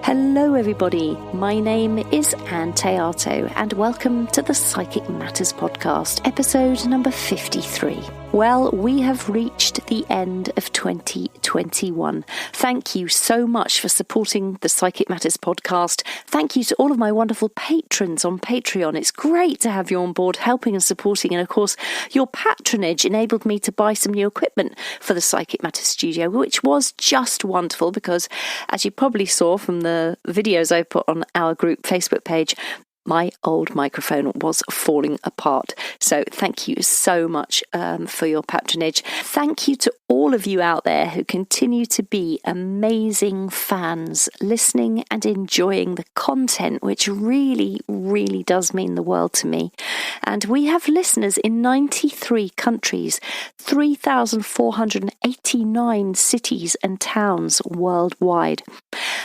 Hello everybody, my name is Ann Théato and welcome to the Psychic Matters podcast, episode number 53. Well, we have reached the end of 2021. Thank you so much for supporting the Psychic Matters podcast. Thank you to all of my wonderful patrons on Patreon. It's great to have you on board helping and supporting. And of course, your patronage enabled me to buy some new equipment for the Psychic Matters studio, which was just wonderful because, as you probably saw from the videos I put on our group Facebook page, my old microphone was falling apart. So thank you so much for your patronage. Thank you to all of you out there who continue to be amazing fans, listening and enjoying the content, which really, really does mean the world to me. And we have listeners in 93 countries, 3,489 cities and towns worldwide.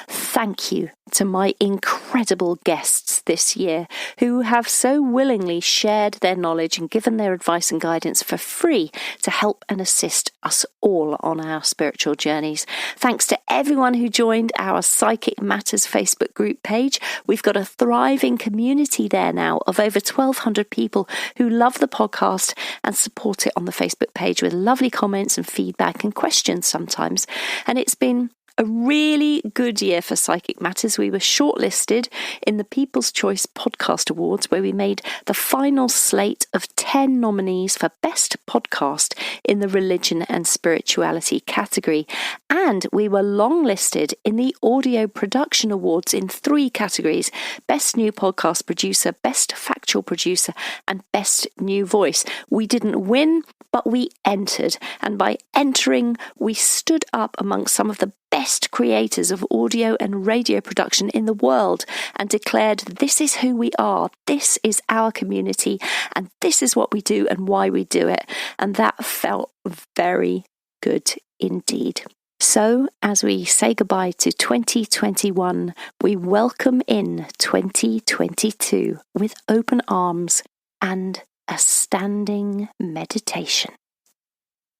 Thank you to my incredible guests this year who have so willingly shared their knowledge and given their advice and guidance for free to help and assist us all on our spiritual journeys. Thanks to everyone who joined our Psychic Matters Facebook group page. We've got a thriving community there now of over 1,200 people who love the podcast and support it on the Facebook page with lovely comments and feedback and questions sometimes. And it's been a really good year for Psychic Matters. We were shortlisted in the People's Choice Podcast Awards, where we made the final slate of 10 nominees for Best Podcast in the Religion and Spirituality category. And we were longlisted in the Audio Production Awards in 3 categories: Best New Podcast Producer, Best Factual Producer, and Best New Voice. We didn't win, but we entered. And by entering, we stood up amongst some of the best creators of audio and radio production in the world and declared, this is who we are, this is our community, and this is what we do and why we do it. And that felt very good indeed. So as we say goodbye to 2021, we welcome in 2022 with open arms and a standing meditation.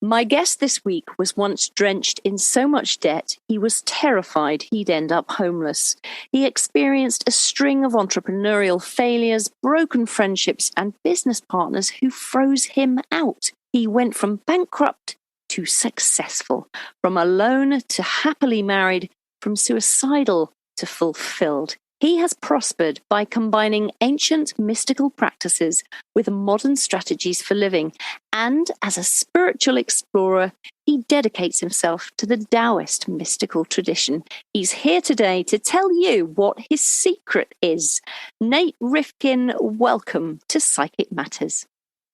My guest this week was once drenched in so much debt, he was terrified he'd end up homeless. He experienced a string of entrepreneurial failures, broken friendships, and business partners who froze him out. He went from bankrupt to successful, from alone to happily married, from suicidal to fulfilled. He has prospered by combining ancient mystical practices with modern strategies for living. And as a spiritual explorer, he dedicates himself to the Daoist mystical tradition. He's here today to tell you what his secret is. Nate Rifkin, welcome to Psychic Matters.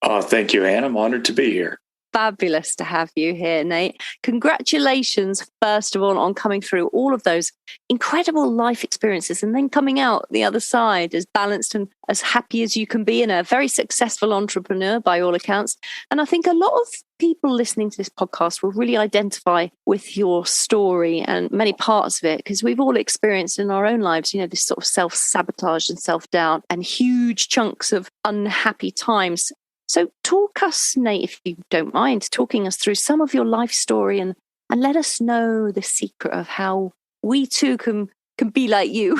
Thank you, Ann. I'm honored to be here. Fabulous to have you here, Nate. Congratulations, first of all, on coming through all of those incredible life experiences and then coming out the other side as balanced and as happy as you can be, and a very successful entrepreneur by all accounts. And I think a lot of people listening to this podcast will really identify with your story and many parts of it, because we've all experienced in our own lives, this sort of self-sabotage and self-doubt and huge chunks of unhappy times. So talk us, Nate, if you don't mind, talking us through some of your life story and let us know the secret of how we too can be like you,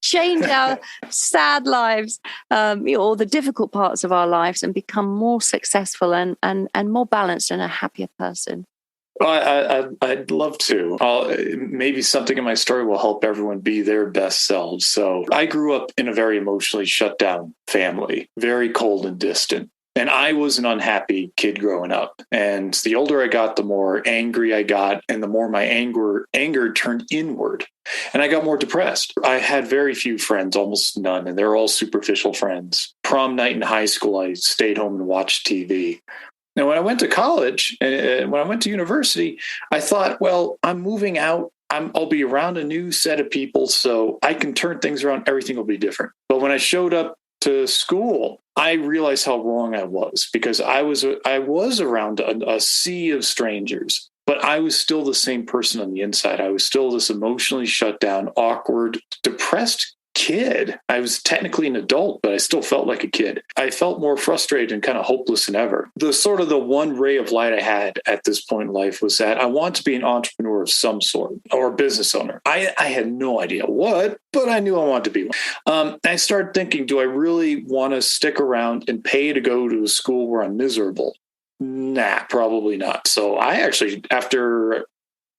change our sad lives, or the difficult parts of our lives, and become more successful and more balanced and a happier person. Well, I'd love to. Maybe something in my story will help everyone be their best selves. So I grew up in a very emotionally shut down family, very cold and distant. And I was an unhappy kid growing up. And the older I got, the more angry I got, and the more my anger turned inward. And I got more depressed. I had very few friends, almost none, and they're all superficial friends. Prom night in high school, I stayed home and watched TV. Now, when I went to college, and when I went to university, I thought, well, I'm moving out. I'll be around a new set of people, so I can turn things around. Everything will be different. But when I showed up to school, I realized how wrong I was, because I was around a sea of strangers, but I was still the same person on the inside. I was still this emotionally shut down, awkward, depressed kid. I was technically an adult, but I still felt like a kid. I felt more frustrated and kind of hopeless than ever. The one ray of light I had at this point in life was that I want to be an entrepreneur of some sort, or a business owner. I had no idea what, but I knew I wanted to be one. I started thinking, do I really want to stick around and pay to go to a school where I'm miserable? Nah, probably not. So I actually, after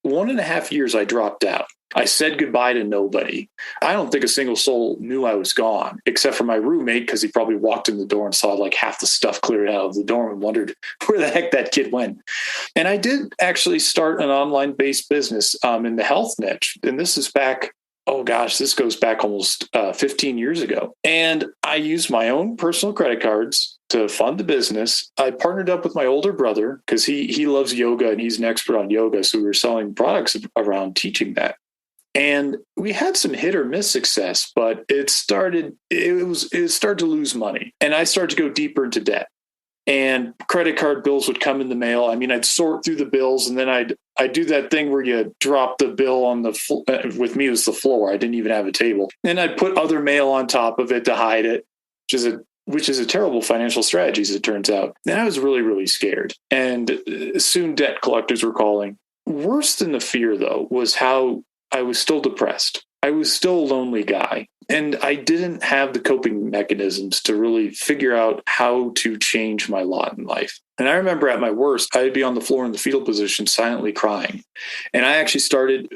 1.5 years, I dropped out. I said goodbye to nobody. I don't think a single soul knew I was gone, except for my roommate, because he probably walked in the door and saw like half the stuff cleared out of the dorm and wondered where the heck that kid went. And I did actually start an online-based business in the health niche. And this is back, oh gosh, this goes back almost 15 years ago. And I used my own personal credit cards to fund the business. I partnered up with my older brother because he loves yoga and he's an expert on yoga. So we were selling products around teaching that. And we had some hit or miss success, but it started to lose money. And I started to go deeper into debt. And credit card bills would come in the mail. I mean, I'd sort through the bills, and then I'd do that thing where you drop the bill on the with me, it was the floor. I didn't even have a table. And I'd put other mail on top of it to hide it, which is a terrible financial strategy, as it turns out. And I was really, really scared. And soon debt collectors were calling. Worse than the fear, though, was how I was still depressed. I was still a lonely guy, and I didn't have the coping mechanisms to really figure out how to change my lot in life. And I remember at my worst, I'd be on the floor in the fetal position, silently crying. And I actually started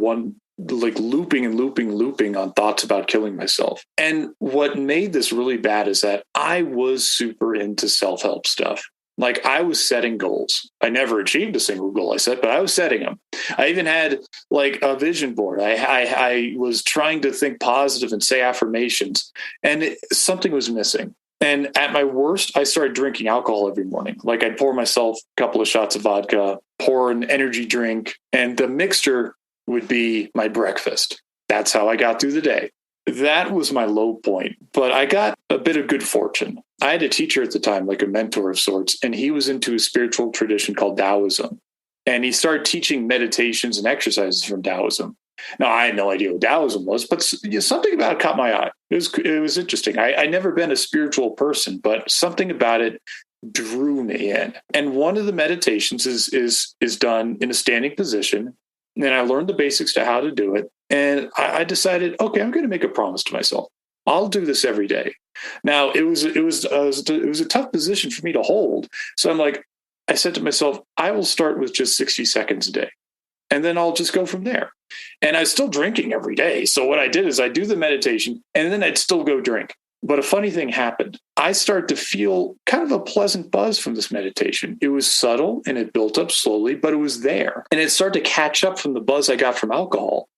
one like looping on thoughts about killing myself. And what made this really bad is that I was super into self-help stuff. Like I was setting goals. I never achieved a single goal I set, but I was setting them. I even had like a vision board. I was trying to think positive and say affirmations, and something was missing. And at my worst, I started drinking alcohol every morning. Like I'd pour myself a couple of shots of vodka, pour an energy drink, and the mixture would be my breakfast. That's how I got through the day. That was my low point, but I got a bit of good fortune. I had a teacher at the time, like a mentor of sorts, and he was into a spiritual tradition called Daoism. And he started teaching meditations and exercises from Daoism. Now, I had no idea what Daoism was, but something about it caught my eye. It was interesting. I'd never been a spiritual person, but something about it drew me in. And one of the meditations is done in a standing position. And I learned the basics to how to do it. And I decided, okay, I'm going to make a promise to myself. I'll do this every day. Now, it was a tough position for me to hold. So I said to myself, I will start with just 60 seconds a day, and then I'll just go from there. And I was still drinking every day. So what I did is I do the meditation, and then I'd still go drink. But a funny thing happened. I started to feel kind of a pleasant buzz from this meditation. It was subtle and it built up slowly, but it was there. And it started to catch up from the buzz I got from alcohol.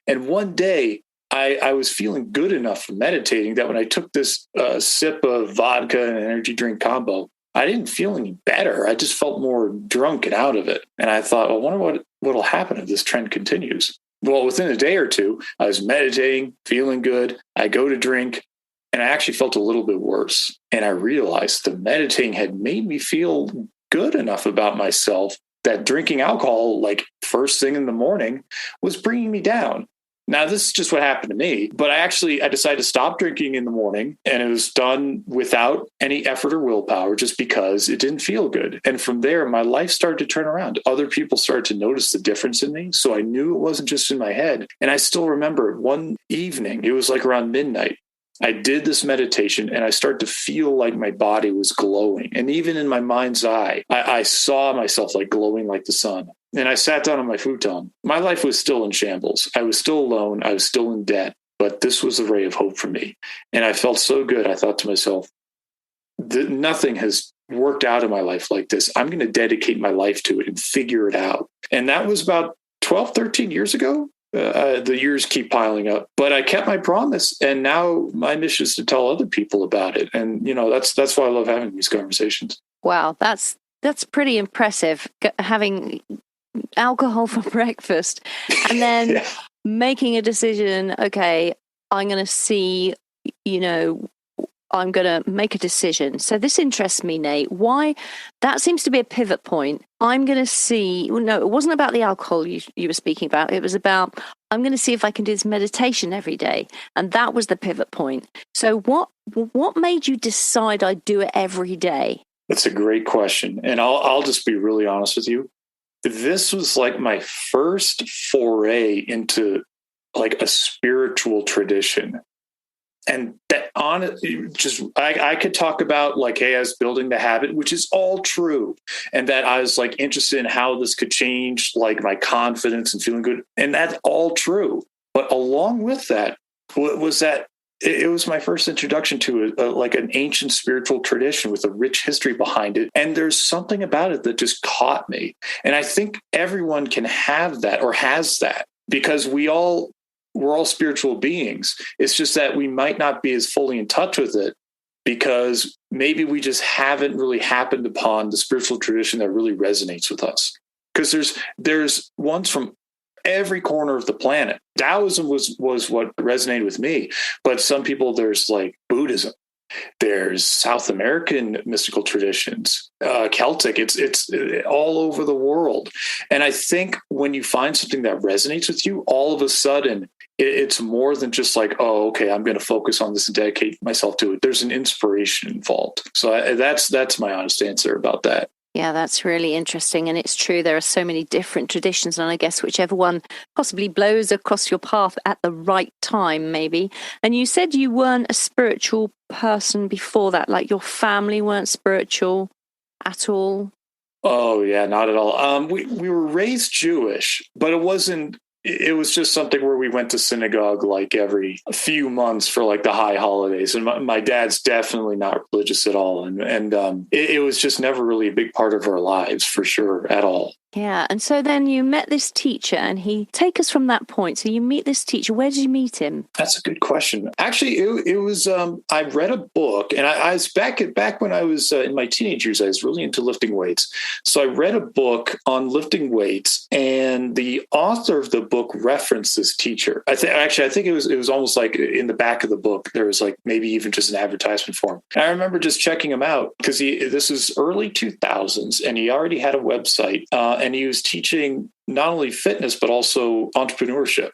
And one day I was feeling good enough from meditating that when I took this sip of vodka and energy drink combo, I didn't feel any better. I just felt more drunk and out of it. And I thought, I wonder what'll happen if this trend continues. Well, within a day or two, I was meditating, feeling good. I go to drink, and I actually felt a little bit worse. And I realized the meditating had made me feel good enough about myself that drinking alcohol, like first thing in the morning, was bringing me down. Now, this is just what happened to me, but I decided to stop drinking in the morning, and it was done without any effort or willpower, just because it didn't feel good. And from there, my life started to turn around. Other people started to notice the difference in me. So I knew it wasn't just in my head. And I still remember one evening, it was like around midnight, I did this meditation and I started to feel like my body was glowing. And even in my mind's eye, I saw myself like glowing like the sun. And I sat down on my futon. My life was still in shambles. I was still alone. I was still in debt. But this was a ray of hope for me. And I felt so good. I thought to myself, nothing has worked out in my life like this. I'm going to dedicate my life to it and figure it out. And that was about 12, 13 years ago. The years keep piling up, but I kept my promise. And now my mission is to tell other people about it. And, that's why I love having these conversations. Wow. That's pretty impressive. Having alcohol for breakfast and then making a decision. Okay, I'm going to see, I'm going to make a decision. So this interests me, Nate. Why? That seems to be a pivot point. I'm going to see, no, it wasn't about the alcohol you were speaking about. It was about, I'm going to see if I can do this meditation every day. And that was the pivot point. So what made you decide I'd do it every day? That's a great question. And I'll just be really honest with you. This was like my first foray into like a spiritual tradition. And that I could talk about like, hey, I was building the habit, which is all true. And that I was like interested in how this could change like my confidence and feeling good. And that's all true. But along with that was that it was my first introduction to like an ancient spiritual tradition with a rich history behind it. And there's something about it that just caught me. And I think everyone can have that or has that because we're all spiritual beings. It's just that we might not be as fully in touch with it because maybe we just haven't really happened upon the spiritual tradition that really resonates with us. Because there's ones from every corner of the planet. Taoism was what resonated with me, but some people, there's like Buddhism, there's South American mystical traditions, Celtic, it's all over the world. And I think when you find something that resonates with you, all of a sudden it's more than just like, oh, okay, I'm going to focus on this and dedicate myself to it. There's an inspiration involved. So that's my honest answer about that. Yeah, that's really interesting. And it's true, there are so many different traditions. And I guess whichever one possibly blows across your path at the right time, maybe. And you said you weren't a spiritual person before that, like your family weren't spiritual at all? Oh, yeah, not at all. We were raised Jewish, but it was just something where we went to synagogue like every few months for like the high holidays. And my dad's definitely not religious at all. And it was just never really a big part of our lives for sure at all. Yeah. And so then you met this teacher and take us from that point. So you meet this teacher. Where did you meet him? That's a good question. Actually, it was, I read a book and I was back when I was in my teenage years, I was really into lifting weights. So I read a book on lifting weights and the author of the book referenced this teacher. I think it was almost like in the back of the book, there was like maybe even just an advertisement for him. And I remember just checking him out because this is early 2000s and he already had a website. And he was teaching not only fitness, but also entrepreneurship.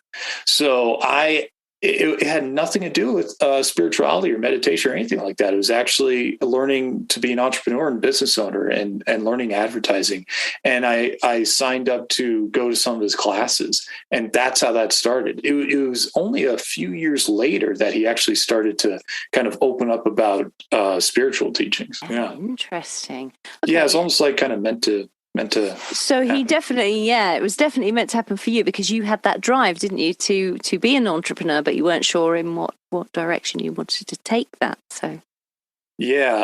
So it had nothing to do with spirituality or meditation or anything like that. It was actually learning to be an entrepreneur and business owner and learning advertising. And I signed up to go to some of his classes. And that's how that started. It was only a few years later that he actually started to kind of open up about spiritual teachings. Yeah. Interesting. Okay. Yeah, it's almost like kind of meant to. So he definitely, it was definitely meant to happen for you because you had that drive, didn't you, to be an entrepreneur, but you weren't sure in what direction you wanted to take that. So yeah,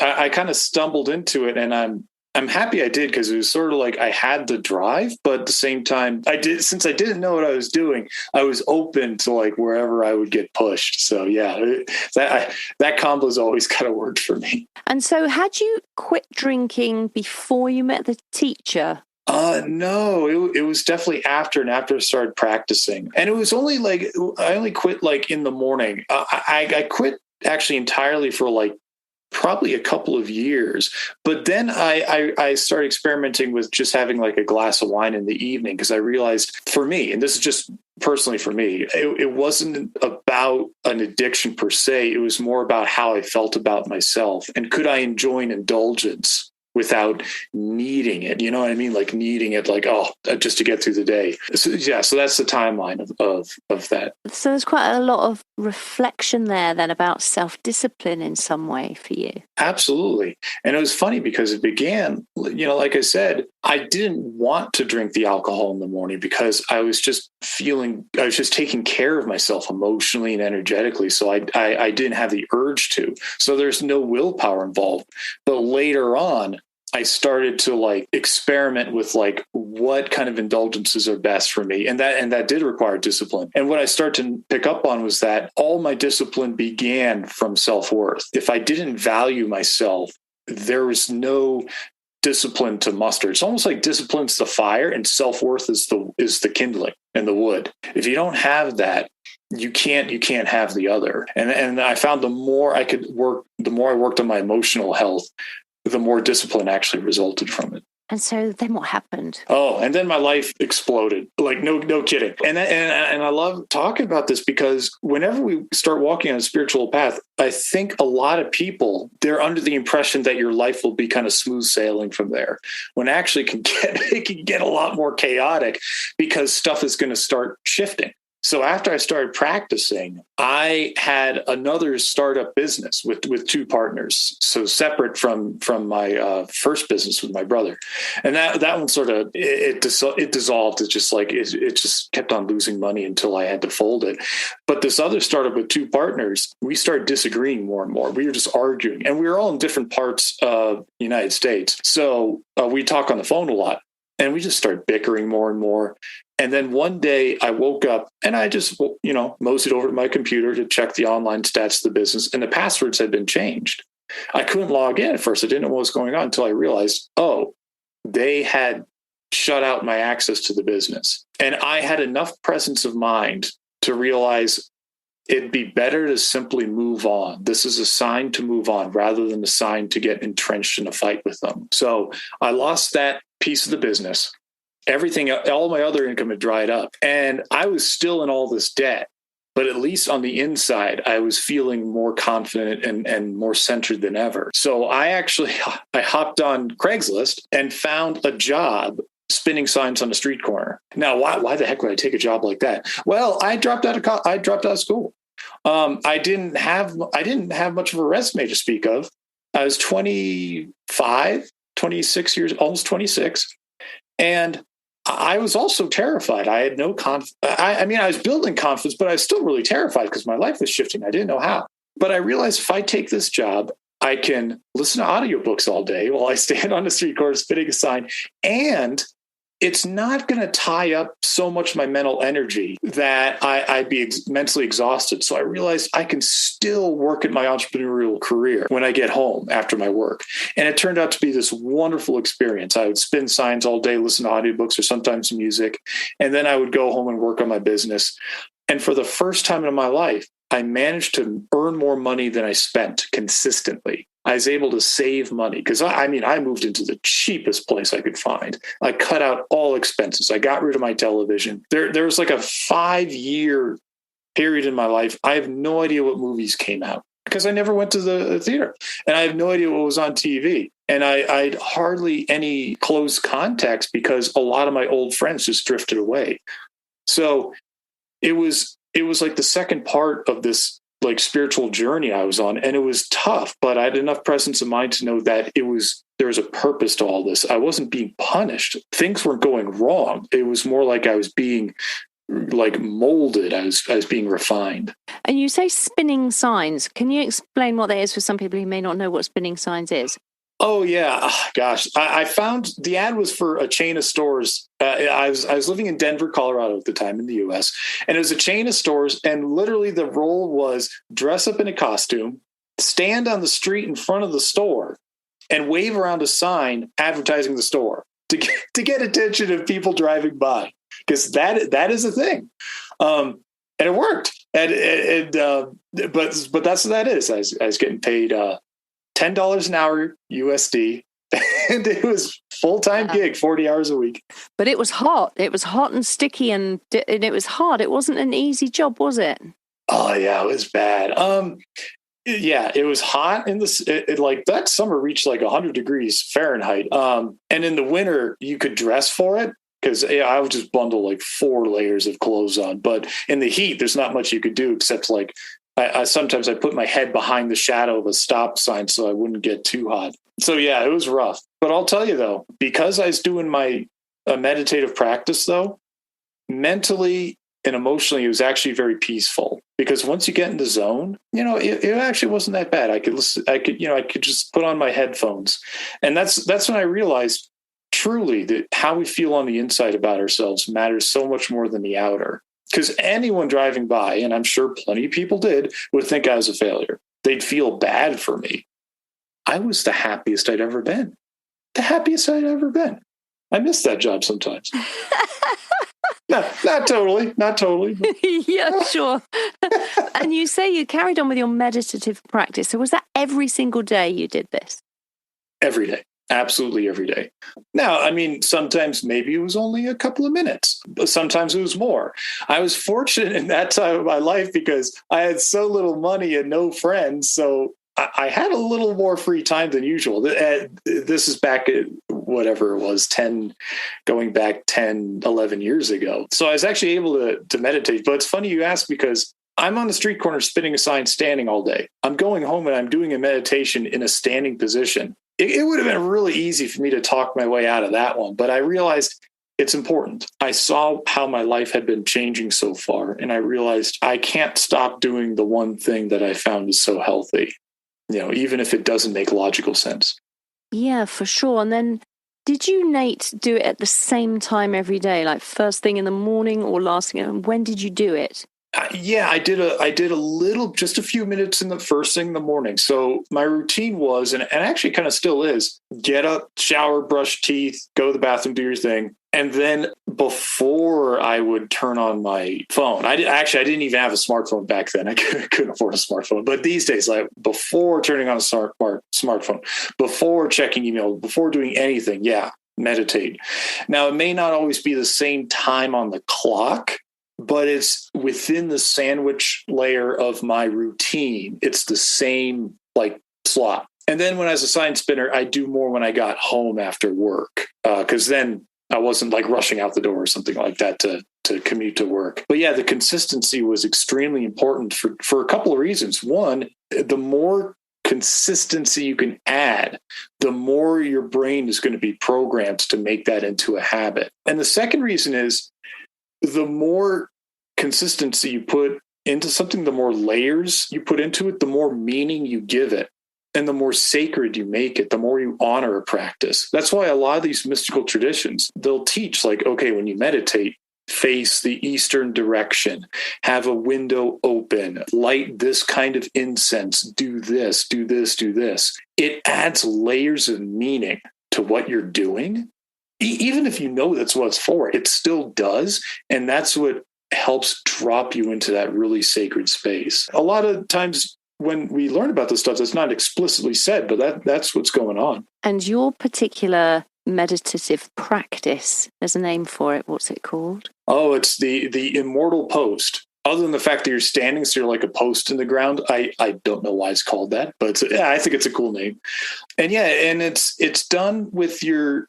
I kind of stumbled into it, and I'm happy I did because it was sort of like I had the drive, but at the same time, since I didn't know what I was doing, I was open to like wherever I would get pushed. So yeah, that combo's always kind of worked for me. And so had you quit drinking before you met the teacher? No, it was definitely after I started practicing. And it was only like, I only quit like in the morning. I quit actually entirely for like probably a couple of years. But then I started experimenting with just having like a glass of wine in the evening because I realized for me, and this is just personally for me, it wasn't about an addiction per se. It was more about how I felt about myself and could I enjoy an indulgence without needing it. You know what I mean? Like needing it, like, just to get through the day. So, yeah. So that's the timeline of that. So there's quite a lot of reflection there then about self-discipline in some way for you. Absolutely. And it was funny because it began, like I said, I didn't want to drink the alcohol in the morning because I was just taking care of myself emotionally and energetically. So I didn't have the urge to. So there's no willpower involved. But later on, I started to like experiment with like what kind of indulgences are best for me. And that did require discipline. And what I started to pick up on was that all my discipline began from self-worth. If I didn't value myself, there was no discipline to muster. It's almost like discipline's the fire and self-worth is the kindling and the wood. If you don't have that, you can't have the other. And I found the more I worked on my emotional health, the more discipline actually resulted from it. And so then what happened? Oh, and then my life exploded. Like, no kidding. And I love talking about this because whenever we start walking on a spiritual path, I think a lot of people, they're under the impression that your life will be kind of smooth sailing from there, when actually it can get a lot more chaotic because stuff is going to start shifting. So after I started practicing, I had another startup business with two partners. So separate from my first business with my brother. And that one sort of, it dissolved. It just kept on losing money until I had to fold it. But this other startup with two partners, we started disagreeing more and more. We were just arguing, and we were all in different parts of the United States. So we talk on the phone a lot, and we just started bickering more and more. And then one day I woke up and I just, moseyed over to my computer to check the online stats of the business, and the passwords had been changed. I couldn't log in at first. I didn't know what was going on until I realized, they had shut out my access to the business. And I had enough presence of mind to realize it'd be better to simply move on. This is a sign to move on rather than a sign to get entrenched in a fight with them. So I lost that piece of the business. Everything, all my other income had dried up, and I was still in all this debt. But at least on the inside, I was feeling more confident and more centered than ever. So I hopped on Craigslist and found a job spinning signs on a street corner. Now, why the heck would I take a job like that? Well, I dropped out of school. I didn't have much of a resume to speak of. I was 26 years, almost 26. And I was also terrified. I had no confidence. I was building confidence, but I was still really terrified because my life was shifting. I didn't know how. But I realized if I take this job, I can listen to audiobooks all day while I stand on the street corner spinning a sign. And it's not going to tie up so much of my mental energy that I'd be mentally exhausted. So I realized I can still work at my entrepreneurial career when I get home after my work. And it turned out to be this wonderful experience. I would spin signs all day, listen to audiobooks or sometimes music. And then I would go home and work on my business. And for the first time in my life, I managed to earn more money than I spent consistently. I was able to save money because I moved into the cheapest place I could find. I cut out all expenses. I got rid of my television. There was like a 5-year period in my life. I have no idea what movies came out because I never went to the theater, and I have no idea what was on TV. And I'd hardly any close contacts because a lot of my old friends just drifted away. So it was like the second part of this like spiritual journey I was on, and it was tough, but I had enough presence of mind to know that there was a purpose to all this. I wasn't being punished. Things weren't going wrong. It was more like I was being like molded. I was being refined. And you say spinning signs. Can you explain what that is for some people who may not know what spinning signs is? Oh, yeah. Gosh, I found the ad was for a chain of stores. I was living in Denver, Colorado at the time in the U.S., and it was a chain of stores. And literally the role was dress up in a costume, stand on the street in front of the store, and wave around a sign advertising the store to get attention of people driving by, because that is a thing. And it worked. But that's what that is. I was getting paid $10 an hour USD, and it was full-time gig, 40 hours a week. But it was hot. It was hot and sticky, and it was hard. It wasn't an easy job, was it? Oh yeah, it was bad. Yeah, it was hot in like that summer reached like 100 degrees Fahrenheit. And in the winter you could dress for it, because I would just bundle like 4 layers of clothes on. But in the heat, there's not much you could do except like sometimes I put my head behind the shadow of a stop sign so I wouldn't get too hot. So yeah, it was rough. But I'll tell you though, because I was doing my meditative practice though, mentally and emotionally, it was actually very peaceful. Because once you get in the zone, it actually wasn't that bad. I could just put on my headphones, and that's when I realized truly that how we feel on the inside about ourselves matters so much more than the outer. Because anyone driving by, and I'm sure plenty of people did, would think I was a failure. They'd feel bad for me. I was the happiest I'd ever been. the happiest I'd ever been. I miss that job sometimes. Not totally. But... Yeah, sure. And you say you carried on with your meditative practice. So was that every single day you did this? Every day. Absolutely every day. Now, I mean, sometimes maybe it was only a couple of minutes, but sometimes it was more. I was fortunate in that time of my life because I had so little money and no friends. So I had a little more free time than usual. This is back at whatever it was, going back 10, 11 years ago. So I was actually able to meditate. But it's funny you ask because I'm on the street corner spinning a sign standing all day. I'm going home and I'm doing a meditation in a standing position. It would have been really easy for me to talk my way out of that one, but I realized it's important. I saw how my life had been changing so far, and I realized I can't stop doing the one thing that I found is so healthy, even if it doesn't make logical sense. Yeah, for sure. And then did you, Nate, do it at the same time every day, like first thing in the morning or last thing? And when did you do it? Yeah, I did a little, just a few minutes in the first thing in the morning. So my routine was, and actually kind of still is, get up, shower, brush teeth, go to the bathroom, do your thing. And then before I would turn on my phone, I didn't even have a smartphone back then. I couldn't afford a smartphone. But these days, like before turning on a smartphone, before checking email, before doing anything, meditate. Now, it may not always be the same time on the clock, but it's within the sandwich layer of my routine. It's the same slot. And then when I was a sign spinner, I do more when I got home after work, because then I wasn't rushing out the door or something like that to commute to work. But yeah, the consistency was extremely important for a couple of reasons. One, the more consistency you can add, the more your brain is going to be programmed to make that into a habit. And the second reason is, the more consistency you put into something, the more layers you put into it, the more meaning you give it, and the more sacred you make it, the more you honor a practice. That's why a lot of these mystical traditions, they'll teach okay, when you meditate, face the eastern direction, have a window open, light this kind of incense, do this, do this, do this. It adds layers of meaning to what you're doing. Even if you know that's what it's for, it still does. And that's what helps drop you into that really sacred space. A lot of times when we learn about this stuff, that's not explicitly said, but that's what's going on. And your particular meditative practice, there's a name for it. What's it called? Oh, it's the immortal post. Other than the fact that you're standing, so you're like a post in the ground. I don't know why it's called that, but I think it's a cool name. And it's done with your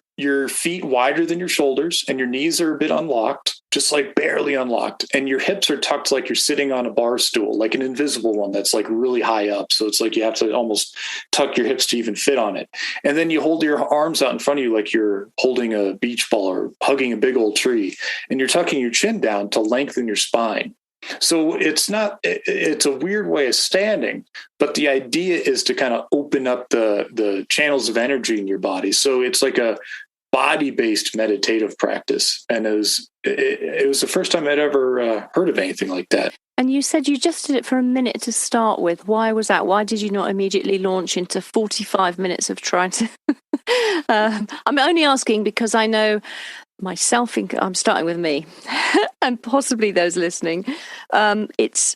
feet wider than your shoulders, and your knees are a bit unlocked, just barely unlocked. And your hips are tucked like you're sitting on a bar stool, like an invisible one that's really high up. So it's you have to almost tuck your hips to even fit on it. And then you hold your arms out in front of you like you're holding a beach ball or hugging a big old tree. And you're tucking your chin down to lengthen your spine. So it's a weird way of standing, but the idea is to kind of open up the channels of energy in your body. So it's like a body-based meditative practice. And it was the first time I'd ever heard of anything like that. And you said you just did it for a minute to start with. Why was that? Why did you not immediately launch into 45 minutes of trying to... I'm only asking because I know myself, I'm starting with me and possibly those listening. It's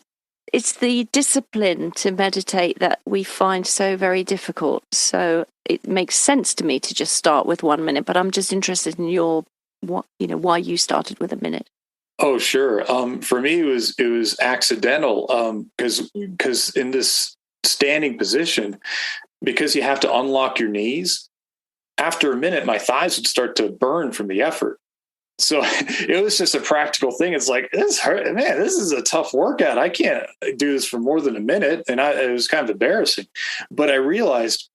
the discipline to meditate that we find so very difficult. So it makes sense to me to just start with 1 minute, but I'm just interested in why you started with a minute. Oh, sure. For me, it was accidental because in this standing position, because you have to unlock your knees, after a minute, my thighs would start to burn from the effort. So it was just a practical thing. It's this hurt, man, this is a tough workout. I can't do this for more than a minute. And it was kind of embarrassing. But I realized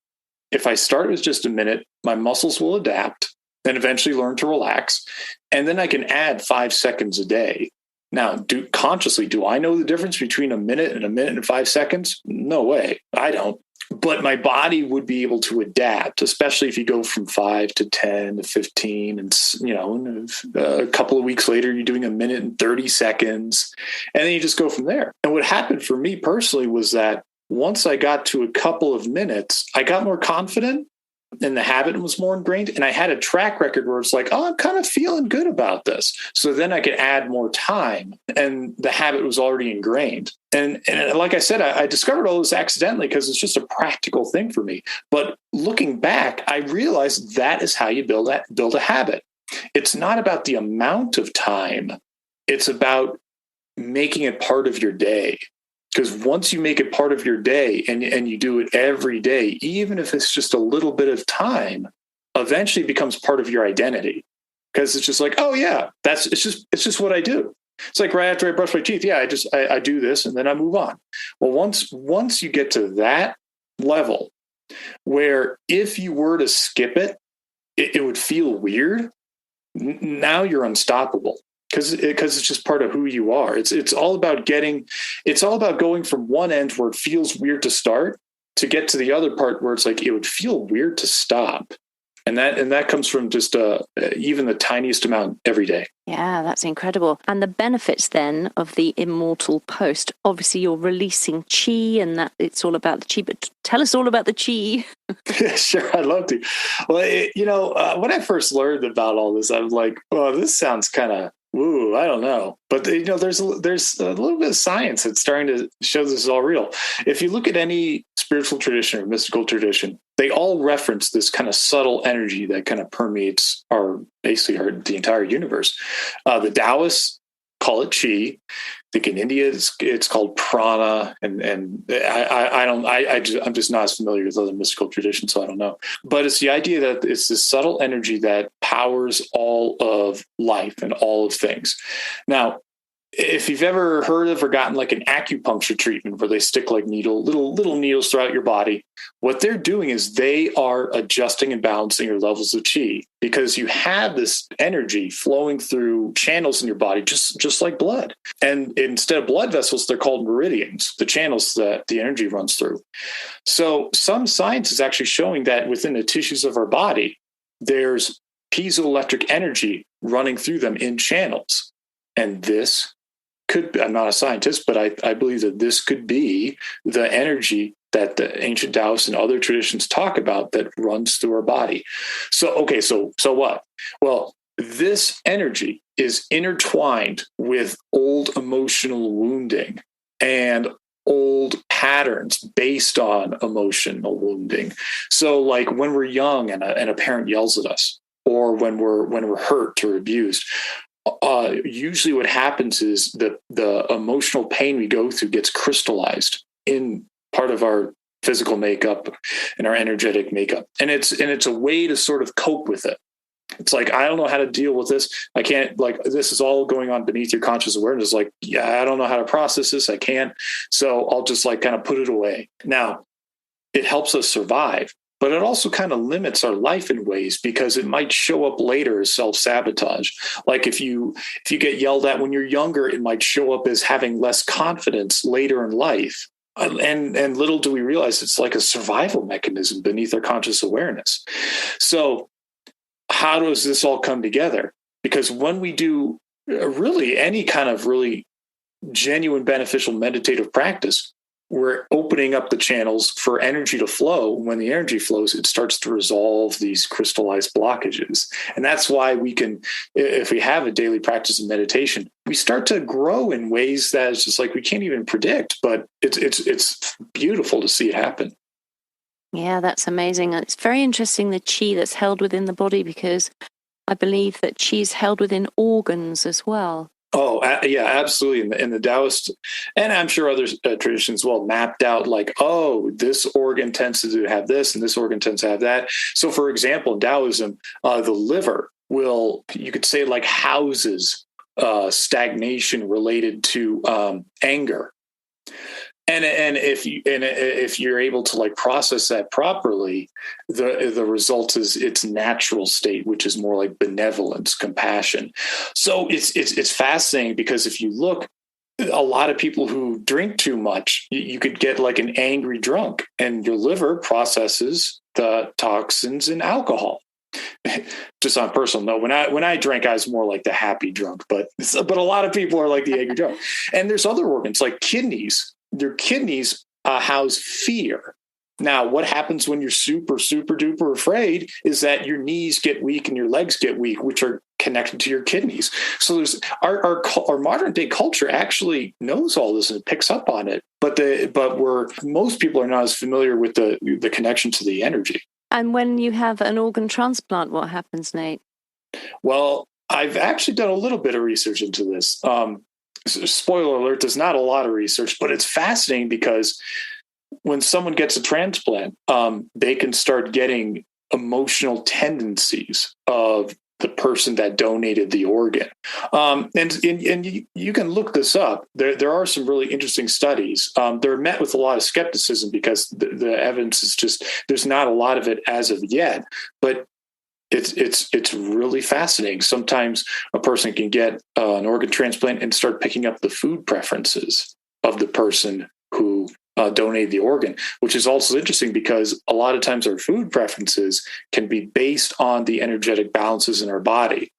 if I start with just a minute, my muscles will adapt and eventually learn to relax. And then I can add 5 seconds a day. Now, do I know the difference between a minute and 5 seconds? No way. I don't. But my body would be able to adapt, especially if you go from 5 to 10 to 15. And, a couple of weeks later, you're doing a minute and 30 seconds. And then you just go from there. And what happened for me personally was that once I got to a couple of minutes, I got more confident. and the habit was more ingrained. And I had a track record where it's like, oh, I'm kind of feeling good about this. So then I could add more time, and the habit was already ingrained. And like I said, I discovered all this accidentally because it's just a practical thing for me. But looking back, I realized that is how you build a habit. It's not about the amount of time. It's about making it part of your day. Because once you make it part of your day and you do it every day, even if it's just a little bit of time, eventually it becomes part of your identity. Because it's just like, oh yeah, it's just what I do. It's like right after I brush my teeth, yeah, I do this and then I move on. Well, once you get to that level where if you were to skip it, it would feel weird. Now you're unstoppable. Because it's just part of who you are. It's all about going from one end where it feels weird to start to get to the other part where it's like it would feel weird to stop. And that comes from just even the tiniest amount every day. Yeah, that's incredible. And the benefits then of the immortal post, obviously you're releasing chi, and that it's all about the chi, but tell us all about the chi. Yeah, sure. I'd love to. Well, when I first learned about all this, I was like, well, this sounds kind of, ooh, I don't know. But, there's a little bit of science that's starting to show this is all real. If you look at any spiritual tradition or mystical tradition, they all reference this kind of subtle energy that kind of permeates the entire universe. The Daoists call it chi. I think in India it's called prana, and I'm just not as familiar with other mystical traditions, so I don't know. But it's the idea that it's this subtle energy that powers all of life and all of things. Now, if you've ever heard of or gotten like an acupuncture treatment where they stick like little needles throughout your body, what they're doing is they are adjusting and balancing your levels of chi, because you have this energy flowing through channels in your body, just like blood. And instead of blood vessels, they're called meridians, the channels that the energy runs through. So some science is actually showing that within the tissues of our body, there's piezoelectric energy running through them in channels. And this could be, I'm not a scientist, but I believe that this could be the energy that the ancient Taoists and other traditions talk about that runs through our body. So what? Well, this energy is intertwined with old emotional wounding and old patterns based on emotional wounding. So like when we're young and a parent yells at us, or when we're hurt or abused, usually what happens is that the emotional pain we go through gets crystallized in part of our physical makeup and our energetic makeup. And it's a way to sort of cope with it. It's like, I don't know how to deal with this. I can't, like, this is all going on beneath your conscious awareness. Like, yeah, I don't know how to process this. I can't. So I'll just like kind of put it away. Now, it helps us survive, but it also kind of limits our life in ways, because it might show up later as self-sabotage. Like if you get yelled at when you're younger, it might show up as having less confidence later in life. And little do we realize it's like a survival mechanism beneath our conscious awareness. So how does this all come together? Because when we do really any kind of really genuine beneficial meditative practice, we're opening up the channels for energy to flow. When the energy flows, it starts to resolve these crystallized blockages. And that's why we can, if we have a daily practice of meditation, we start to grow in ways that it's just like we can't even predict, but it's beautiful to see it happen. Yeah, that's amazing. It's very interesting, the chi that's held within the body, because I believe that chi is held within organs as well. Oh, yeah, absolutely. And the Taoist, and I'm sure other traditions, well, mapped out like, oh, this organ tends to have this and this organ tends to have that. So, for example, in Taoism, the liver will, you could say, like houses stagnation related to anger. And if you're able to like process that properly, the result is its natural state, which is more like benevolence, compassion. So it's fascinating, because if you look, a lot of people who drink too much, you could get like an angry drunk, and your liver processes the toxins in alcohol. Just on a personal note, when I drank, I was more like the happy drunk, but a lot of people are like the angry drunk. And there's other organs like kidneys. Their kidneys house fear. Now, what happens when you're super, super duper afraid is that your knees get weak and your legs get weak, which are connected to your kidneys. So there's our modern day culture actually knows all this and picks up on it, but most people are not as familiar with the connection to the energy. And when you have an organ transplant, what happens, Nate? Well, I've actually done a little bit of research into this. Spoiler alert, there's not a lot of research, but it's fascinating because when someone gets a transplant, they can start getting emotional tendencies of the person that donated the organ. And you can look this up. There are some really interesting studies. They're met with a lot of skepticism because the evidence is just, there's not a lot of it as of yet, but it's really fascinating. Sometimes a person can get an organ transplant and start picking up the food preferences of the person who donated the organ, which is also interesting because a lot of times our food preferences can be based on the energetic balances in our body.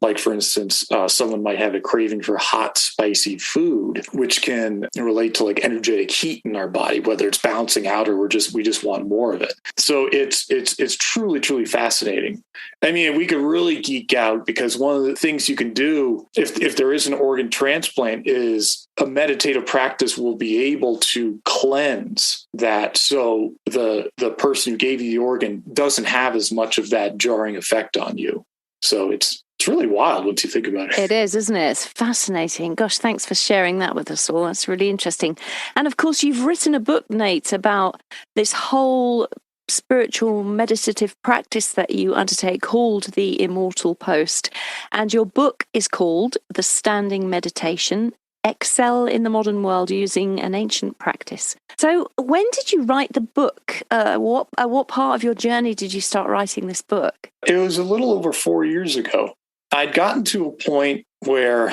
Like, for instance, someone might have a craving for hot, spicy food, which can relate to like energetic heat in our body, whether it's balancing out or we just want more of it. So it's truly, truly fascinating. I mean, we could really geek out because one of the things you can do if there is an organ transplant is a meditative practice will be able to cleanse that, so the person who gave you the organ doesn't have as much of that jarring effect on you. So it's really wild once you think about it. It is, isn't it? It's fascinating. Gosh, thanks for sharing that with us all. That's really interesting. And of course, you've written a book, Nate, about this whole spiritual meditative practice that you undertake called the Immortal Post. And your book is called The Standing Meditation: Excel in the Modern World Using an Ancient Practice. So when did you write the book? What part of your journey did you start writing this book? It was a little over 4 years ago. I'd gotten to a point where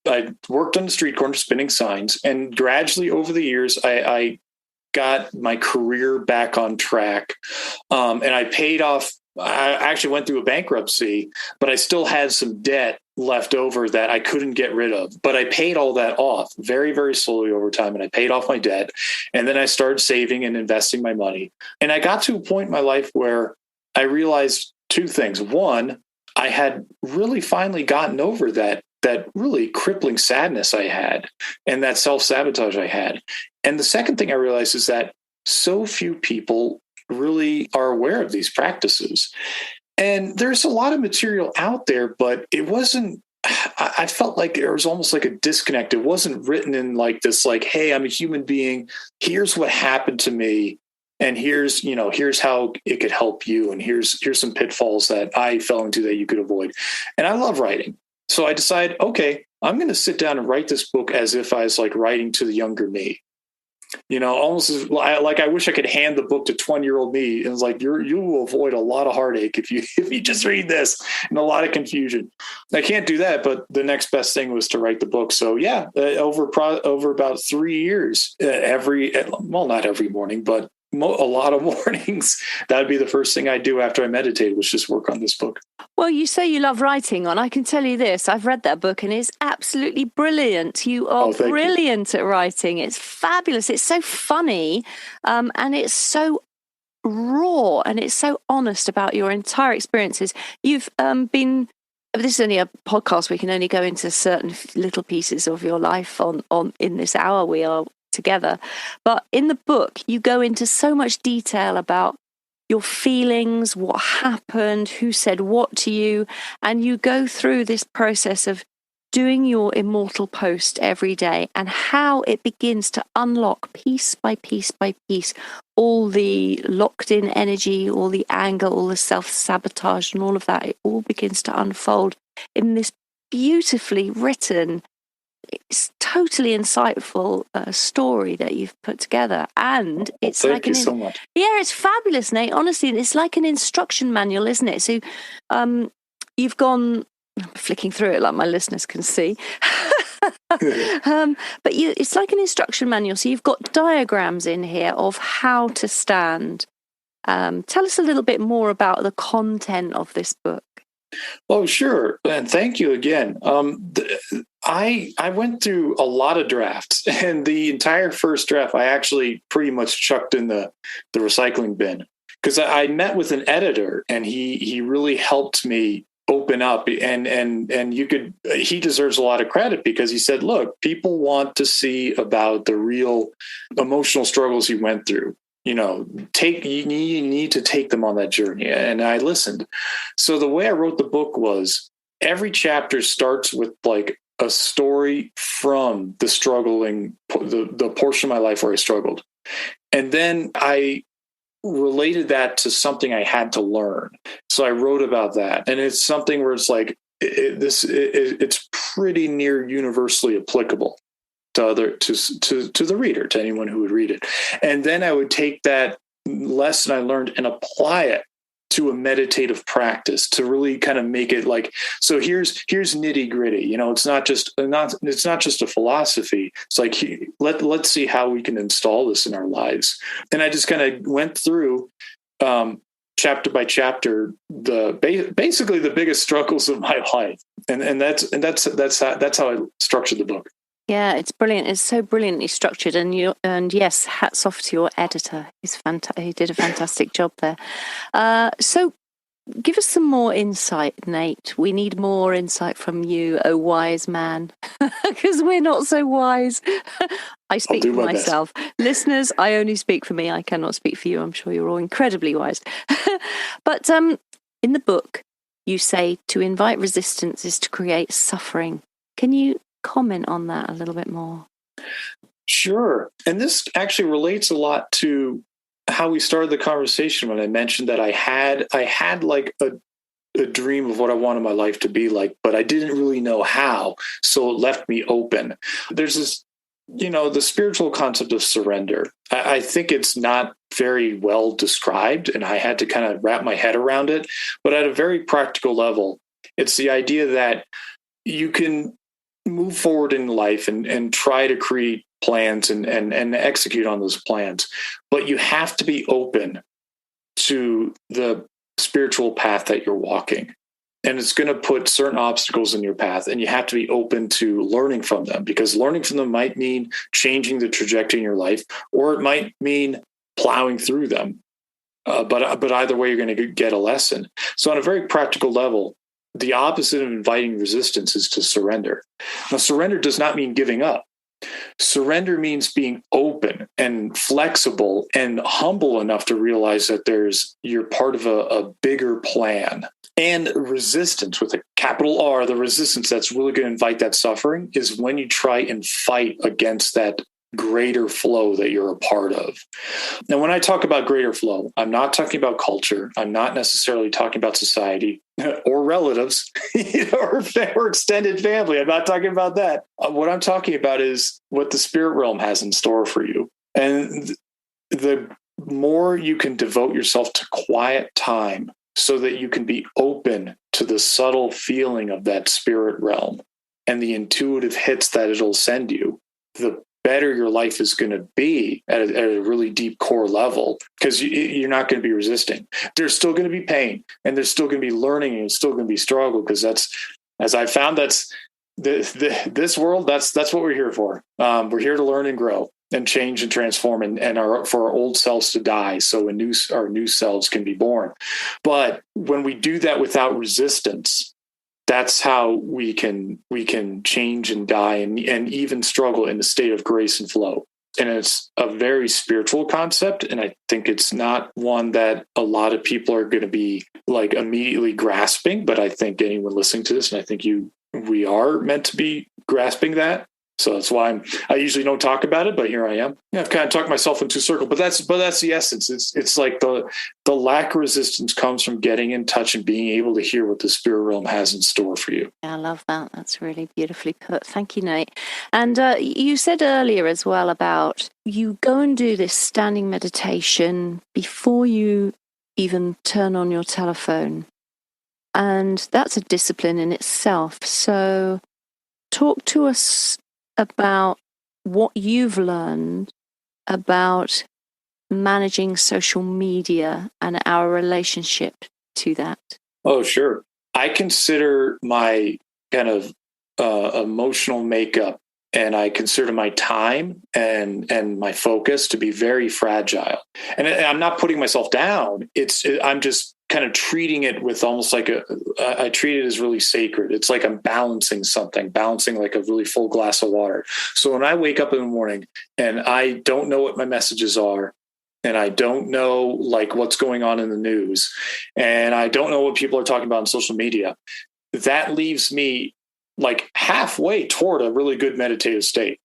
I worked on the street corner spinning signs, and gradually over the years, I got my career back on track. And I paid off. I actually went through a bankruptcy, but I still had some debt left over that I couldn't get rid of. But I paid all that off very, very slowly over time. And I paid off my debt. And then I started saving and investing my money. And I got to a point in my life where I realized two things. One, I had really finally gotten over that really crippling sadness I had and that self-sabotage I had. And the second thing I realized is that so few people really are aware of these practices. And there's a lot of material out there, but it wasn't, I felt like there was almost like a disconnect. It wasn't written in like this, like, hey, I'm a human being. Here's what happened to me. And here's how it could help you. And here's some pitfalls that I fell into that you could avoid. And I love writing. So I decided, okay, I'm going to sit down and write this book as if I was like writing to the younger me. Almost like I wish I could hand the book to 20-year-old me. And it's like, you will avoid a lot of heartache if you just read this, and a lot of confusion. I can't do that, but the next best thing was to write the book. So yeah, over about 3 years, not every morning, but a lot of mornings, that would be the first thing I do after I meditate, was just work on this book. Well, you say you love writing, and I can tell you this, I've read that book and it's absolutely brilliant. You are brilliant at writing. It's fabulous. It's so funny, and it's so raw, and it's so honest about your entire experiences. You've this is only a podcast. We can only go into certain little pieces of your life on in this hour we are together. But in the book, you go into so much detail about your feelings, what happened, who said what to you, and you go through this process of doing your Immortal Post every day and how it begins to unlock piece by piece by piece all the locked in energy, all the anger, all the self-sabotage and all of that. It all begins to unfold in this beautifully written, it's totally insightful story that you've put together, and it's Thank you so much. Yeah, it's fabulous, Nate. Honestly, it's like an instruction manual, isn't it? So, you've gone. I'm flicking through it like my listeners can see, but it's like an instruction manual. So you've got diagrams in here of how to stand. Tell us a little bit more about the content of this book. Oh, sure. And thank you again. I went through a lot of drafts, and the entire first draft I actually pretty much chucked in the recycling bin, because I met with an editor, and he really helped me open up, and he deserves a lot of credit, because he said, look, people want to see about the real emotional struggles you went through. You need to take them on that journey. And I listened. So the way I wrote the book was, every chapter starts with like a story from the portion of my life where I struggled. And then I related that to something I had to learn. So I wrote about that. And it's something where it's like, it's pretty near universally applicable to the reader, to anyone who would read it. And then I would take that lesson I learned and apply it to a meditative practice to really kind of make it like, so here's nitty gritty. It's not just a philosophy. It's like, let's see how we can install this in our lives. And I just kind of went through chapter by chapter basically the biggest struggles of my life, and that's how I structured the book. Yeah, it's brilliant. It's so brilliantly structured, and yes, hats off to your editor. He did a fantastic job there. So, give us some more insight, Nate. We need more insight from you, oh wise man, because we're not so wise. I speak for myself. Listeners, I only speak for me. I cannot speak for you. I'm sure you're all incredibly wise. But in the book, you say to invite resistance is to create suffering. Can you comment on that a little bit more? Sure. And this actually relates a lot to how we started the conversation when I mentioned that I had like a dream of what I wanted my life to be like, but I didn't really know how. So it left me open. There's this, the spiritual concept of surrender. I think it's not very well described, and I had to kind of wrap my head around it. But at a very practical level, it's the idea that you can move forward in life and try to create plans and execute on those plans. But you have to be open to the spiritual path that you're walking. And it's going to put certain obstacles in your path, and you have to be open to learning from them, because learning from them might mean changing the trajectory in your life, or it might mean plowing through them. But either way, you're going to get a lesson. So on a very practical level, the opposite of inviting resistance is to surrender. Now, surrender does not mean giving up. Surrender means being open and flexible and humble enough to realize that you're part of a bigger plan. And resistance, with a capital R, the resistance that's really going to invite that suffering, is when you try and fight against that greater flow that you're a part of. Now, when I talk about greater flow, I'm not talking about culture. I'm not necessarily talking about society or relatives or extended family. I'm not talking about that. What I'm talking about is what the spirit realm has in store for you. And the more you can devote yourself to quiet time so that you can be open to the subtle feeling of that spirit realm and the intuitive hits that it'll send you, the better your life is going to be at a really deep core level, because you're not going to be resisting. There's still going to be pain, and there's still going to be learning, and it's still going to be struggle, because that's, as I found, that's this world. That's what we're here for. We're here to learn and grow and change and transform, and for our old selves to die, so our new selves can be born. But when we do that without resistance, that's how we can change and die and even struggle in a state of grace and flow. And it's a very spiritual concept. And I think it's not one that a lot of people are going to be like immediately grasping. But I think anyone listening to this, and I think we are meant to be grasping that. So that's why I usually don't talk about it, but here I am. I've kind of talked myself into a circle, but that's the essence. It's like the lack of resistance comes from getting in touch and being able to hear what the spirit realm has in store for you. I love that. That's really beautifully put. Thank you, Nate. And you said earlier as well about you go and do this standing meditation before you even turn on your telephone. And that's a discipline in itself. So talk to us about what you've learned about managing social media and our relationship to that. Oh, sure. I consider my kind of emotional makeup, and I consider my time and my focus to be very fragile. And I'm not putting myself down. I'm just kind of treating it with almost like I treat it as really sacred. It's like I'm balancing something, balancing like a really full glass of water. So when I wake up in the morning and I don't know what my messages are, and I don't know like what's going on in the news, and I don't know what people are talking about on social media, that leaves me like halfway toward a really good meditative state.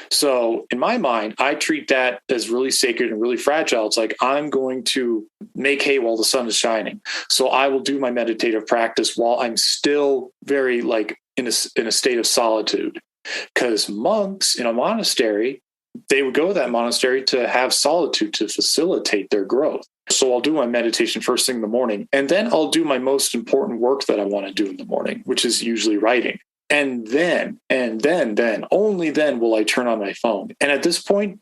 So in my mind, I treat that as really sacred and really fragile. It's like I'm going to make hay while the sun is shining. So I will do my meditative practice while I'm still very like in a state of solitude. Because monks in a monastery, they would go to that monastery to have solitude to facilitate their growth. So I'll do my meditation first thing in the morning, and then I'll do my most important work that I want to do in the morning, which is usually writing. And then only then will I turn on my phone. And at this point,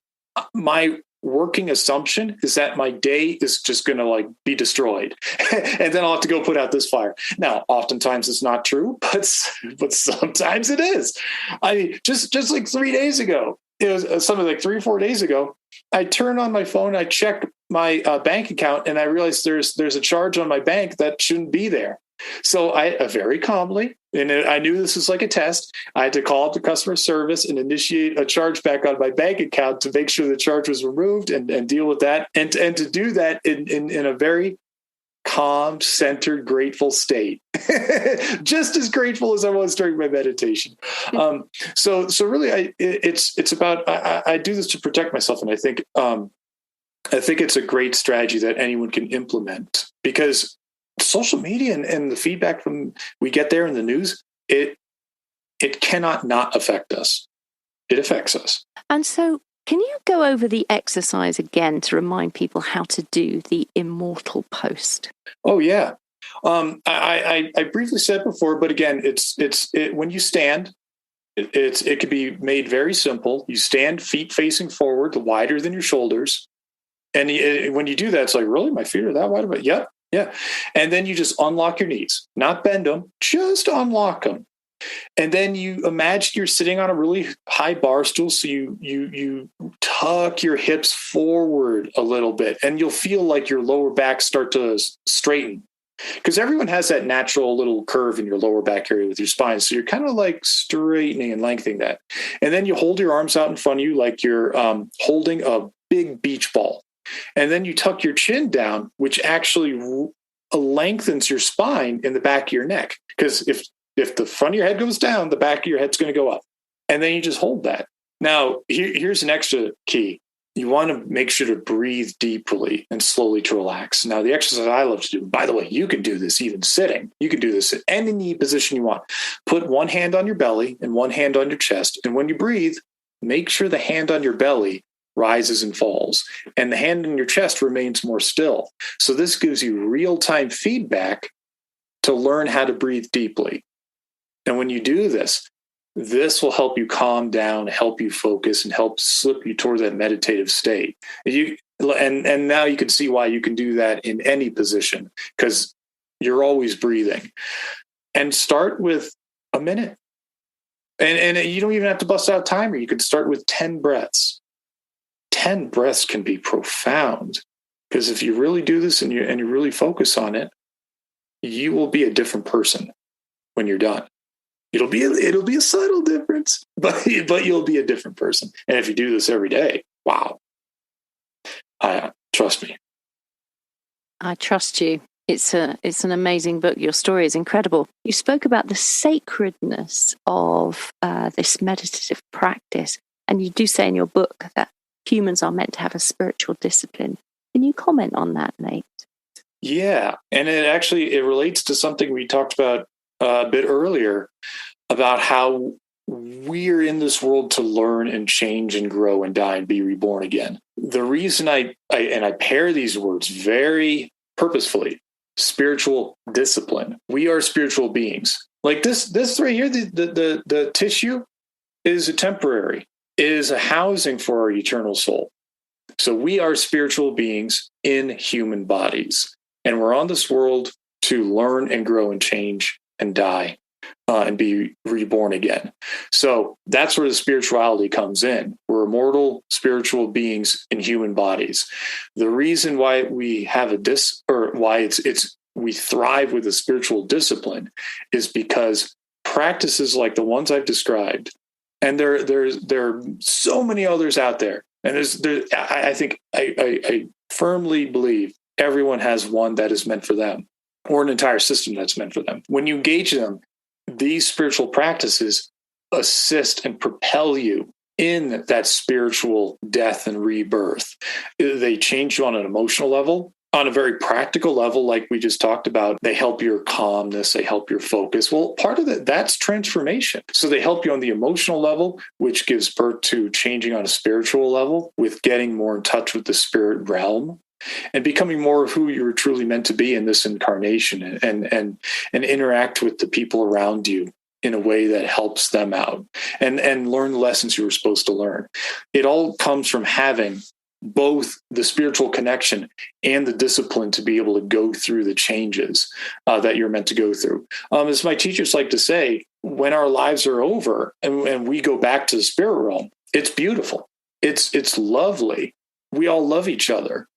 my working assumption is that my day is just going to like be destroyed. And then I'll have to go put out this fire. Now, oftentimes it's not true, but sometimes it is. I mean, just like 3 days ago, it was something like 3 or 4 days ago, I turned on my phone, I checked my bank account, and I realized there's a charge on my bank that shouldn't be there. So I very calmly, and I knew this was like a test, I had to call up the customer service and initiate a chargeback on my bank account to make sure the charge was removed and deal with that. And to do that in a very calm, centered, grateful state, just as grateful as I was during my meditation. So really, it's about I do this to protect myself, and I think it's a great strategy that anyone can implement, because social media and the feedback from we get there in the news, it cannot not affect us. It affects us. And so, can you go over the exercise again to remind people how to do the immortal post? Oh yeah, I briefly said before, but again, it's when you stand, it can be made very simple. You stand feet facing forward, wider than your shoulders, and when you do that, it's like, really, my feet are that wide? But yep. Yeah. And then you just unlock your knees, not bend them, just unlock them. And then you imagine you're sitting on a really high bar stool. So you tuck your hips forward a little bit, and you'll feel like your lower back start to straighten, because everyone has that natural little curve in your lower back area with your spine. So you're kind of like straightening and lengthening that. And then you hold your arms out in front of you like you're holding a big beach ball. And then you tuck your chin down, which actually lengthens your spine in the back of your neck. Because if the front of your head goes down, the back of your head's going to go up. And then you just hold that. Now, here's an extra key. You want to make sure to breathe deeply and slowly to relax. Now, the exercise I love to do, by the way, you can do this even sitting. You can do this in any position you want. Put one hand on your belly and one hand on your chest. And when you breathe, make sure the hand on your belly rises and falls, and the hand in your chest remains more still. So this gives you real-time feedback to learn how to breathe deeply. And when you do this will help you calm down, help you focus, and help slip you toward that meditative state. And now you can see why you can do that in any position, because you're always breathing. And start with a minute. And you don't even have to bust out a timer. You could start with 10 breaths. 10 breaths can be profound, because if you really do this and you really focus on it, you will be a different person when you're done. It'll be a subtle difference, but you'll be a different person. And if you do this every day, wow. Trust me. I trust you. It's an amazing book. Your story is incredible. You spoke about the sacredness of this meditative practice, and you do say in your book that humans are meant to have a spiritual discipline. Can you comment on that, Nate? Yeah, and it relates to something we talked about a bit earlier, about how we're in this world to learn and change and grow and die and be reborn again. The reason I pair these words very purposefully, spiritual discipline. We are spiritual beings. Like this right here, the tissue is a temporary, is a housing for our eternal soul. So we are spiritual beings in human bodies, and we're on this world to learn and grow and change and die. and be reborn again. So that's where the spirituality comes in. We're immortal spiritual beings in human bodies. The reason why we have why we thrive with a spiritual discipline is because practices like the ones I've described, and there are so many others out there. And I firmly believe everyone has one that is meant for them, or an entire system that's meant for them. When you engage them, these spiritual practices assist and propel you in that spiritual death and rebirth. They change you on an emotional level, on a very practical level, like we just talked about. They help your calmness, they help your focus. Well, part of that's transformation. So they help you on the emotional level, which gives birth to changing on a spiritual level with getting more in touch with the spirit realm and becoming more of who you were truly meant to be in this incarnation, and interact with the people around you in a way that helps them out, and learn the lessons you were supposed to learn. It all comes from having both the spiritual connection and the discipline to be able to go through the changes that you're meant to go through. As my teachers like to say, when our lives are over and we go back to the spirit realm, it's beautiful. It's lovely. We all love each other.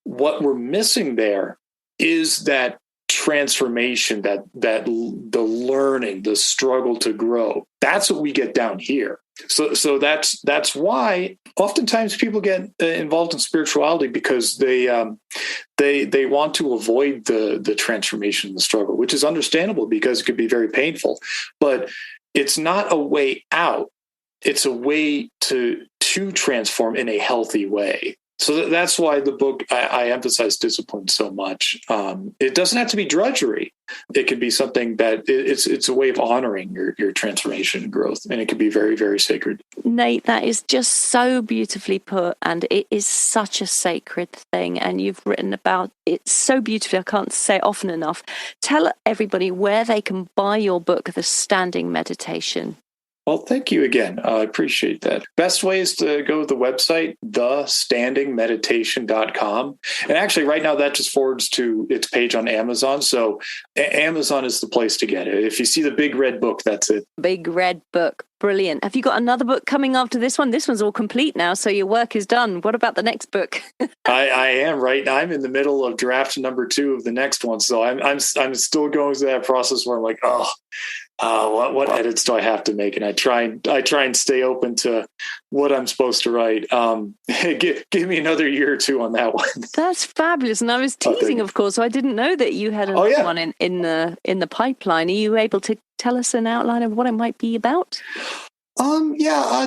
What we're missing there is that transformation, that the learning, the struggle to grow. That's what we get down here. So that's why oftentimes people get involved in spirituality, because they want to avoid the transformation, the struggle, which is understandable because it could be very painful. But it's not a way out. It's a way to transform in a healthy way. So that's why the book, I emphasize discipline so much. It doesn't have to be drudgery. It can be something that it's a way of honoring your transformation and growth. And it can be very, very sacred. Nate, that is just so beautifully put. And it is such a sacred thing. And you've written about it so beautifully. I can't say it often enough. Tell everybody where they can buy your book, The Standing Meditation. Well, thank you again. I appreciate that. Best way is to go to the website, thestandingmeditation.com. And actually, right now, that just forwards to its page on Amazon. So Amazon is the place to get it. If you see the big red book, that's it. Big red book. Brilliant. Have you got another book coming after this one? This one's all complete now, so your work is done. What about the next book? I am right now. I'm in the middle of draft number 2 of the next one. So I'm still going through that process where I'm like, what edits do I have to make? And I try and stay open to what I'm supposed to write. Give me another year or 2 on that one. That's fabulous. And I was teasing, of course, so I didn't know that you had another one in the pipeline. Are you able to tell us an outline of what it might be about?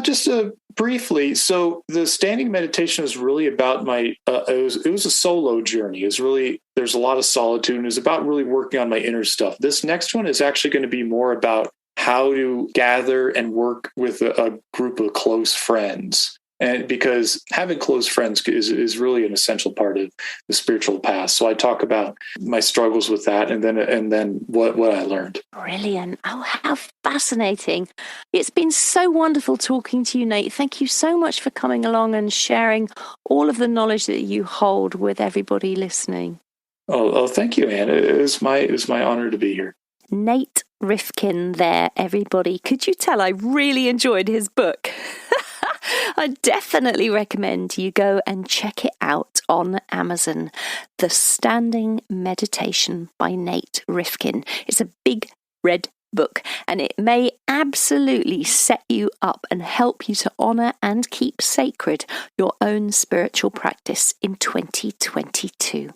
Just briefly. So the standing meditation is really about it was a solo journey. It was really, there's a lot of solitude, and it's about really working on my inner stuff. This next one is actually going to be more about how to gather and work with a group of close friends. And because having close friends is really an essential part of the spiritual path. So I talk about my struggles with that, and then what I learned. Brilliant. Oh, how fascinating. It's been so wonderful talking to you, Nate. Thank you so much for coming along and sharing all of the knowledge that you hold with everybody listening. Oh, thank you, Ann. It was my honor to be here. Nate Rifkin there, everybody. Could you tell I really enjoyed his book? I definitely recommend you go and check it out on Amazon. The Standing Meditation by Nate Rifkin. It's a big red book, and it may absolutely set you up and help you to honor and keep sacred your own spiritual practice in 2022.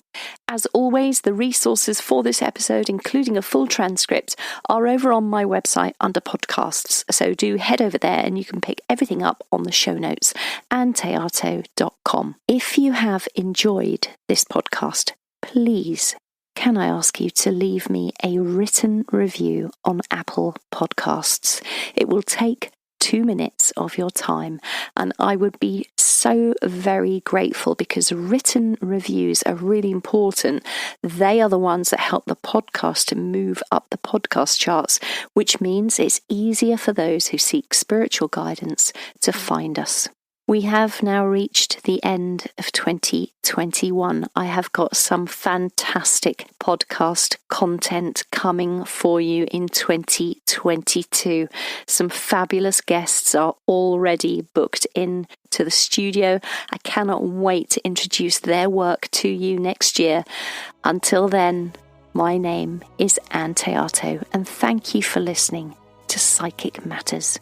As always, the resources for this episode, including a full transcript, are over on my website under podcasts. So do head over there and you can pick everything up on the show notes, anntheato.com. If you have enjoyed this podcast, please can I ask you to leave me a written review on Apple Podcasts? It will take 2 minutes of your time, and I would be so very grateful, because written reviews are really important. They are the ones that help the podcast to move up the podcast charts, which means it's easier for those who seek spiritual guidance to find us. We have now reached the end of 2021. I have got some fantastic podcast content coming for you in 2022. Some fabulous guests are already booked in to the studio. I cannot wait to introduce their work to you next year. Until then, my name is Ann Théato, and thank you for listening to Psychic Matters.